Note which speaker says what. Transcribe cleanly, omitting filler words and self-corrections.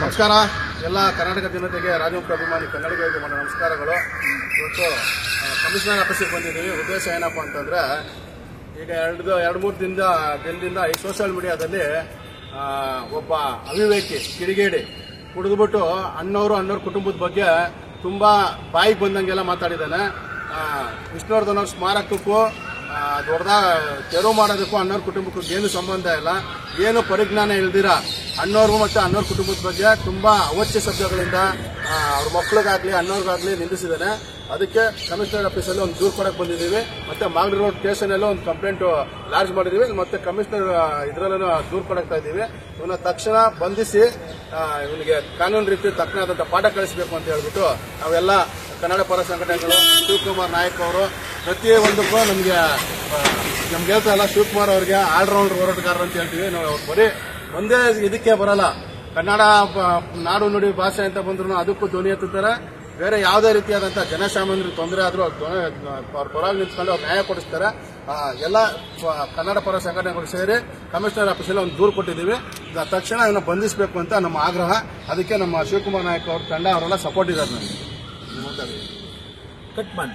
Speaker 1: ನಮಸ್ಕಾರ ಎಲ್ಲ ಕರ್ನಾಟಕ ಜನತೆಗೆ ರಾಜಮುಖ ಅಭಿಮಾನಿ ಕನ್ನಡಿಗರಿಗೆ ನನ್ನ ನಮಸ್ಕಾರಗಳು. ಇವತ್ತು ಕಮಿಷನರ್ ಆಫೀಸಿಗೆ ಬಂದಿದ್ದೀವಿ. ಉದ್ದೇಶ ಏನಪ್ಪ ಅಂತಂದ್ರೆ, ಈಗ ಎರಡು ಮೂರು ದಿನದಿಂದ ಈ ಸೋಷಿಯಲ್ ಮೀಡಿಯಾದಲ್ಲಿ ಒಬ್ಬ ಅವಿವೇಕಿ ಕಿಡಿಗೇಡಿ ಕುಡಿದ್ಬಿಟ್ಟು ಅಣ್ಣವ್ರ ಕುಟುಂಬದ ಬಗ್ಗೆ ತುಂಬಾ ಬಾಯಿಗೆ ಬಂದಂಗೆಲ್ಲ ಮಾತಾಡಿದ್ದಾನೆ. ವಿಷ್ಣುವರ್ಧನ್ ಅವ್ರ ಸ್ಮಾರಕಕ್ಕೂ ದೊಡ್ಡದಾಗ ತೆರವು ಮಾಡೋದಕ್ಕೂ ಅಣ್ಣವ್ರ ಕುಟುಂಬಕ್ಕೂ ಏನು ಸಂಬಂಧ ಇಲ್ಲ. ಏನು ಪರಿಜ್ಞಾನ ಇಲ್ದಿರ ಅಣ್ಣವ್ರಿಗೂ ಮತ್ತು ಅಣ್ಣವ್ರ ಕುಟುಂಬದ ಬಗ್ಗೆ ತುಂಬಾ ಅವಾಚ್ಯ ಶಬ್ದಗಳಿಂದ ಅವ್ರ ಮಕ್ಕಳಿಗಾಗ್ಲಿ ಅಣ್ಣವ್ರಿಗಾಗ್ಲಿ ನಿಂದಿಸಿದ್ದಾನೆ. ಅದಕ್ಕೆ ಕಮಿಷನರ್ ಆಫೀಸಲ್ಲಿ ಒಂದು ದೂರು ಕೊಡಕ್ಕೆ ಬಂದಿದ್ದೀವಿ. ಮತ್ತೆ ಮಾಗಡಿ ರೋಡ್ ಸ್ಟೇಷನಲ್ಲೂ ಒಂದು ಕಂಪ್ಲೇಂಟ್ ಲಾಡ್ಜ್ ಮಾಡಿದ್ದೀವಿ. ಮತ್ತೆ ಕಮಿಷನರ್ ಇದರಲ್ಲೂ ದೂರು ಕೊಡಕ್ತಾ ಇದ್ದೀವಿ. ಇವನ್ನ ತಕ್ಷಣ ಬಂಧಿಸಿ ಇವನಿಗೆ ಕಾನೂನು ರೀತಿ ತಕ್ಕನಾದಂಥ ಪಾಠ ಕಳಿಸಬೇಕು ಅಂತ ಹೇಳ್ಬಿಟ್ಟು ನಾವೆಲ್ಲ ಕನ್ನಡ ಪರ ಸಂಘಟನೆಗಳು, ಶಿವಕುಮಾರ್ ನಾಯಕ್ ಅವರು ಪ್ರತಿಯೊಂದಕ್ಕೂ ನಮ್ಗೆ ಹೇಳ್ತಾ ಇಲ್ಲ. ಶಿವಕುಮಾರ್ ಅವರಿಗೆ ಆಲ್ರೌಂಡರ್ ಹೋರಾಟಗಾರರು ಅಂತ ಹೇಳ್ತೀವಿ ನಾವು. ಬರೀ ಒಂದೇ ಇದಕ್ಕೆ ಬರಲ್ಲ, ಕನ್ನಡ ನಾಡು ನುಡಿ ಭಾಷೆ ಅಂತ ಬಂದ್ರು ಅದಕ್ಕೂ ಧ್ವನಿ ಎತ್ತುತ್ತಾರೆ. ಬೇರೆ ಯಾವುದೇ ರೀತಿಯಾದಂತಹ ಜನಸಾಮಾನ್ಯರಿಗೆ ತೊಂದರೆ ಆದ್ರೂ ಅವ್ರ ಪರವಾಗಿ ನಿಂತ್ಕೊಂಡು ಅವ್ರು ನ್ಯಾಯ ಕೊಡಿಸ್ತಾರೆ. ಎಲ್ಲ ಕನ್ನಡ ಪರ ಸಂಘಟನೆಗಳು ಸೇರಿ ಕಮಿಷನರ್ ಆಫೀಸಲ್ಲಿ ಒಂದು ದೂರು ಕೊಟ್ಟಿದ್ದೀವಿ. ತಕ್ಷಣ ಇವನ್ನ ಬಂಧಿಸಬೇಕು ಅಂತ ನಮ್ಮ ಆಗ್ರಹ. ಅದಕ್ಕೆ ನಮ್ಮ ಶಿವಕುಮಾರ್ ನಾಯಕ್ ಅವ್ರ ತಂಡ ಅವರೆಲ್ಲ ಸಪೋರ್ಟ್ ಇದ್ದಾರೆ. ನನಗೆ ಕಟ್ ಮಾಡಿ